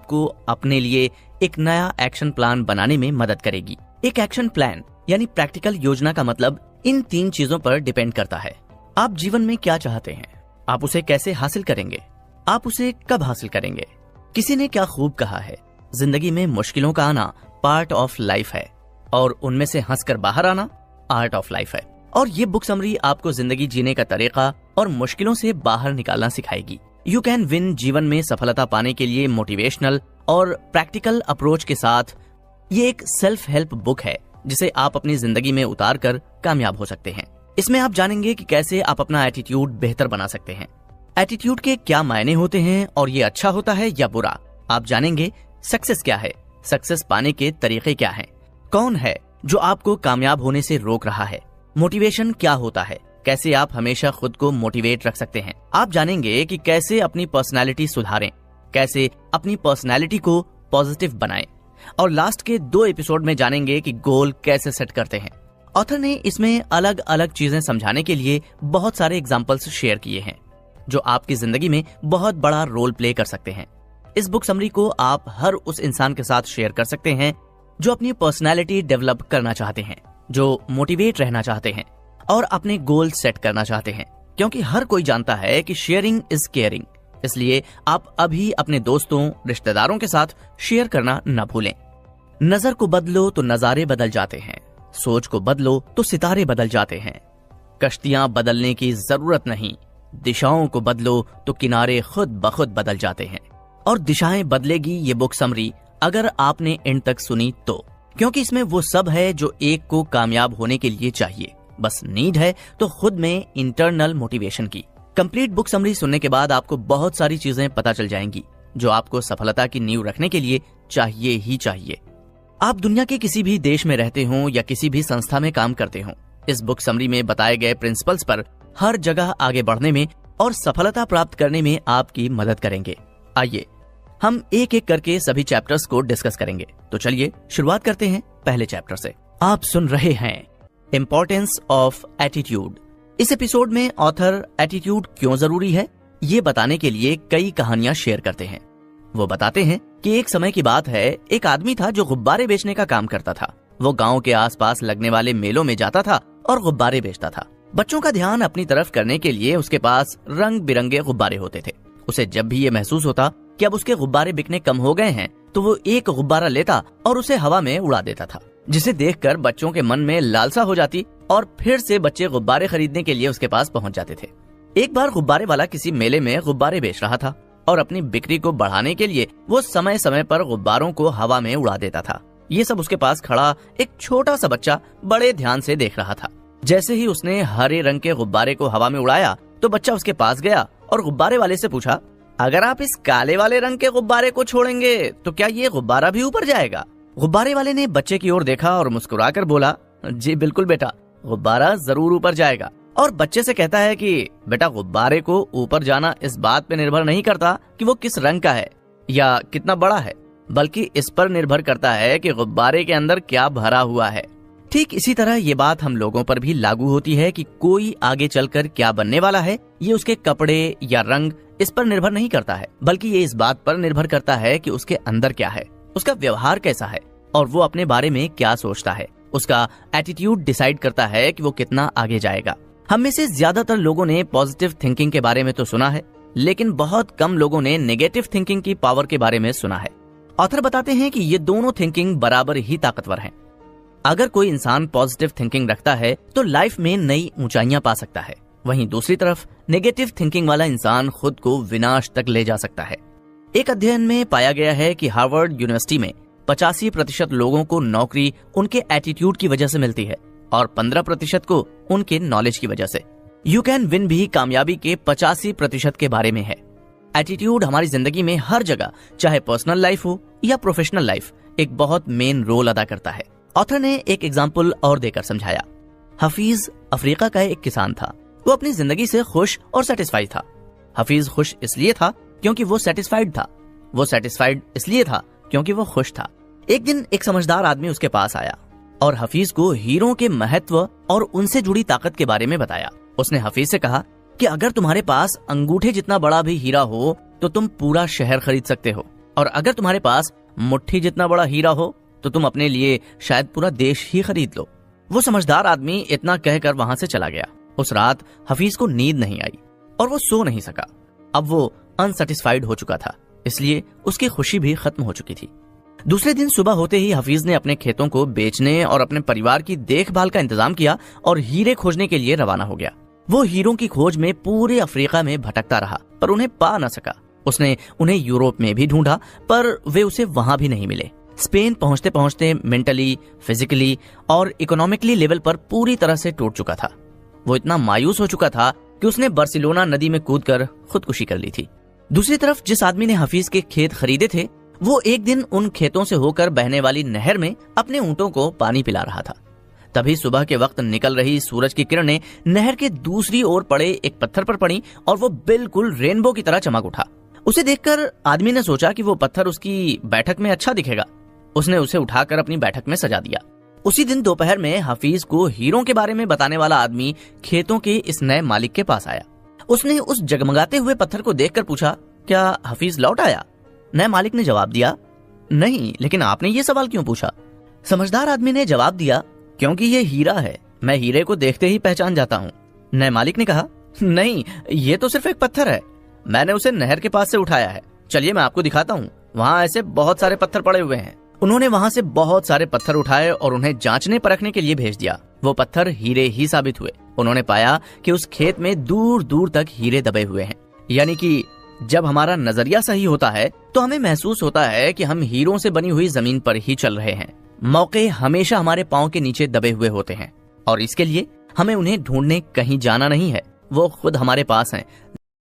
आपको अपने लिए एक नया एक्शन प्लान बनाने में मदद करेगी। एक एक्शन प्लान यानी प्रैक्टिकल योजना का मतलब इन 3 चीजों पर डिपेंड करता है। आप जीवन में क्या चाहते हैं, आप उसे कैसे हासिल करेंगे, आप उसे कब हासिल करेंगे। किसी ने क्या खूब कहा है, जिंदगी में मुश्किलों का आना पार्ट ऑफ लाइफ है और उनमें से हंसकर बाहर आना आर्ट ऑफ लाइफ है। और ये बुक समरी आपको जिंदगी जीने का तरीका और मुश्किलों से बाहर निकालना सिखाएगी। यू कैन विन जीवन में सफलता पाने के लिए मोटिवेशनल और प्रैक्टिकल अप्रोच के साथ ये एक सेल्फ हेल्प बुक है जिसे आप अपनी जिंदगी में उतार कर कामयाब हो सकते हैं। इसमें आप जानेंगे कि कैसे आप अपना एटीट्यूड बेहतर बना सकते हैं, एटीट्यूड के क्या मायने होते हैं और ये अच्छा होता है या बुरा। आप जानेंगे सक्सेस क्या है, सक्सेस पाने के तरीके क्या हैं, कौन है जो आपको कामयाब होने से रोक रहा है, मोटिवेशन क्या होता है, कैसे आप हमेशा खुद को मोटिवेट रख सकते हैं। आप जानेंगे कि कैसे अपनी पर्सनालिटी सुधारें, कैसे अपनी पर्सनालिटी को पॉजिटिव बनाएं और लास्ट के 2 एपिसोड में जानेंगे कि गोल कैसे सेट करते हैं। ऑथर ने इसमें अलग अलग चीजें समझाने के लिए बहुत सारे एग्जाम्पल्स शेयर किए हैं जो आपकी जिंदगी में बहुत बड़ा रोल प्ले कर सकते हैं। इस बुक समरी को आप हर उस इंसान के साथ शेयर कर सकते हैं जो अपनी पर्सनालिटी डेवलप करना चाहते हैं, जो मोटिवेट रहना चाहते हैं और अपने गोल सेट करना चाहते हैं, क्योंकि हर कोई जानता है कि शेयरिंग इज केयरिंग। इसलिए आप अभी अपने दोस्तों, रिश्तेदारों के साथ शेयर करना न भूलें। नजर को बदलो तो नजारे बदल जाते हैं, सोच को बदलो तो सितारे बदल जाते हैं। कश्तियां बदलने की जरूरत नहीं, दिशाओं को बदलो तो किनारे खुद ब खुद बदल जाते हैं। और दिशाएं बदलेगी ये बुक समरी अगर आपने एंड तक सुनी तो, क्योंकि इसमें वो सब है जो एक को कामयाब होने के लिए चाहिए। बस नीड है तो खुद में इंटरनल मोटिवेशन की। कंप्लीट बुक समरी सुनने के बाद आपको बहुत सारी चीजें पता चल जाएंगी जो आपको सफलता की नींव रखने के लिए चाहिए ही चाहिए। आप दुनिया के किसी भी देश में रहते हो या किसी भी संस्था में काम करते हो, इस बुक समरी में बताए गए प्रिंसिपल्स पर हर जगह आगे बढ़ने में और सफलता प्राप्त करने में आपकी मदद करेंगे। आइए हम एक एक करके सभी चैप्टर्स को डिस्कस करेंगे। तो चलिए शुरुआत करते हैं पहले चैप्टर से। आप सुन रहे हैं इम्पोर्टेंस ऑफ एटीट्यूड। इस एपिसोड में ऑथर एटीट्यूड क्यों जरूरी है ये बताने के लिए कई कहानियां शेयर करते हैं। वो बताते हैं कि एक समय की बात है, एक आदमी था जो गुब्बारे बेचने का काम करता था। वो गांव के आसपास लगने वाले मेलों में जाता था और गुब्बारे बेचता था। बच्चों का ध्यान अपनी तरफ करने के लिए उसके पास रंग बिरंगे गुब्बारे होते थे। उसे जब भी ये महसूस होता कि अब उसके गुब्बारे बिकने कम हो गए हैं तो वो एक गुब्बारा लेता और उसे हवा में उड़ा देता था, जिसे देखकर बच्चों के मन में लालसा हो जाती और फिर से बच्चे गुब्बारे खरीदने के लिए उसके पास पहुंच जाते थे। एक बार गुब्बारे वाला किसी मेले में गुब्बारे बेच रहा था और अपनी बिक्री को बढ़ाने के लिए वो समय समय पर गुब्बारों को हवा में उड़ा देता था। ये सब उसके पास खड़ा एक छोटा सा बच्चा बड़े ध्यान से देख रहा था। जैसे ही उसने हरे रंग के गुब्बारे को हवा में उड़ाया तो बच्चा उसके पास गया और गुब्बारे वाले से पूछा, अगर आप इस काले वाले रंग के गुब्बारे को छोड़ेंगे तो क्या ये गुब्बारा भी ऊपर जाएगा? गुब्बारे वाले ने बच्चे की ओर देखा और मुस्कुराकर बोला, जी बिल्कुल बेटा, गुब्बारा जरूर ऊपर जाएगा। और बच्चे से कहता है कि बेटा, गुब्बारे को ऊपर जाना इस बात पे निर्भर नहीं करता कि वो किस रंग का है या कितना बड़ा है, बल्कि इस पर निर्भर करता है कि गुब्बारे के अंदर क्या भरा हुआ है। ठीक इसी तरह ये बात हम लोगों पर भी लागू होती है कि कोई आगे चलकर क्या बनने वाला है ये उसके कपड़े या रंग इस पर निर्भर नहीं करता है, बल्कि ये इस बात पर निर्भर करता है कि उसके अंदर क्या है, उसका व्यवहार कैसा है और वो अपने बारे में क्या सोचता है। उसका एटीट्यूड डिसाइड करता है कि वो कितना आगे जाएगा। हम में से ज्यादातर लोगों ने पॉजिटिव थिंकिंग के बारे में तो सुना है, लेकिन बहुत कम लोगों ने नेगेटिव थिंकिंग की पावर के बारे में सुना है। ऑथर बताते हैं कि ये दोनों थिंकिंग बराबर ही ताकतवर हैं। अगर कोई इंसान पॉजिटिव थिंकिंग रखता है तो लाइफ में नई ऊंचाइयां पा सकता है, वहीं दूसरी तरफ नेगेटिव थिंकिंग वाला इंसान खुद को विनाश तक ले जा सकता है। एक अध्ययन में पाया गया है कि हार्वर्ड यूनिवर्सिटी में 85% लोगों को नौकरी उनके एटीट्यूड की वजह से मिलती है और 15% को उनके नॉलेज की वजह से। यू कैन विन भी कामयाबी के 85% के बारे में है। एटीट्यूड हमारी जिंदगी में हर जगह, चाहे पर्सनल लाइफ हो या प्रोफेशनल लाइफ, एक बहुत मेन रोल अदा करता है। ऑथर ने एक एग्जाम्पल और देकर समझाया। हफीज अफ्रीका का एक किसान था। वो अपनी जिंदगी से खुश और सेटिस्फाइड था। हफीज खुश इसलिए था क्योंकि वो सेटिस्फाइड था। वो सेटिस्फाइड इसलिए था क्योंकि वो खुश था। एक दिन एक समझदार आदमी उसके पास आया और हफीज को हीरों के महत्व और उनसे जुड़ी ताकत के बारे में बताया। उसने हफीज से कहा कि अगर तुम्हारे पास अंगूठे जितना बड़ा भी हीरा हो तो तुम पूरा शहर खरीद सकते हो, और अगर तुम्हारे पास मुट्ठी जितना बड़ा हीरा हो तो तुम अपने लिए शायद पूरा देश ही खरीद लो। वो समझदार आदमी इतना कहकर वहां से चला गया। उस रात हफीज को नींद नहीं आई और वो सो नहीं सका। अब वो अनसेटिस्फाइड हो चुका था, इसलिए उसकी खुशी भी खत्म हो चुकी थी। दूसरे दिन सुबह होते ही हफीज ने अपने खेतों को बेचने और अपने परिवार की देखभाल का इंतजाम किया और हीरे खोजने के लिए रवाना हो गया। वो हीरों की खोज में पूरे अफ्रीका में भटकता रहा पर उन्हें पा न सका। उसने उन्हें यूरोप में भी ढूंढा पर वे उसे वहां भी नहीं मिले। स्पेन पहुंचते पहुंचते मेंटली, फिजिकली और इकोनॉमिकली लेवल पर पूरी तरह से टूट चुका था। वो इतना मायूस हो चुका था कि उसने बार्सिलोना नदी में कूदकर खुदकुशी कर ली थी। दूसरी तरफ जिस आदमी ने हफीज के खेत खरीदे थे वो एक दिन उन खेतों से होकर बहने वाली नहर में अपने ऊंटों को पानी पिला रहा था। तभी सुबह के वक्त निकल रही सूरज की किरणें नहर के दूसरी ओर पड़े एक पत्थर पर पड़ी और वो बिल्कुल रेनबो की तरह चमक उठा। उसे देखकर आदमी ने सोचा कि वो पत्थर उसकी बैठक में अच्छा दिखेगा। उसने उसे उठाकर अपनी बैठक में सजा दिया। उसी दिन दोपहर में हफीज को हीरों के बारे में बताने वाला आदमी खेतों के इस नए मालिक के पास आया। उसने उस जगमगाते हुए पत्थर को देखकर पूछा, क्या हफीज लौट आया? नए मालिक ने जवाब दिया, नहीं, लेकिन आपने ये सवाल क्यों पूछा? समझदार आदमी ने जवाब दिया, क्योंकि ये हीरा है, मैं हीरे को देखते ही पहचान जाता हूँ। नए मालिक ने कहा, नहीं, ये तो सिर्फ एक पत्थर है, मैंने उसे नहर के पास से उठाया है। चलिए मैं आपको दिखाता हूँ, वहाँ ऐसे बहुत सारे पत्थर पड़े हुए हैं। उन्होंने वहाँ से बहुत सारे पत्थर उठाए और उन्हें जांचने परखने के लिए भेज दिया। वो पत्थर हीरे ही साबित हुए। उन्होंने पाया कि उस खेत में दूर दूर तक हीरे दबे हुए हैं। यानी कि जब हमारा नजरिया सही होता है तो हमें महसूस होता है कि हम हीरों से बनी हुई जमीन पर ही चल रहे हैं। मौके हमेशा हमारे पांव के नीचे दबे हुए होते हैं और इसके लिए हमें उन्हें ढूंढने कहीं जाना नहीं है, वो खुद हमारे पास हैं।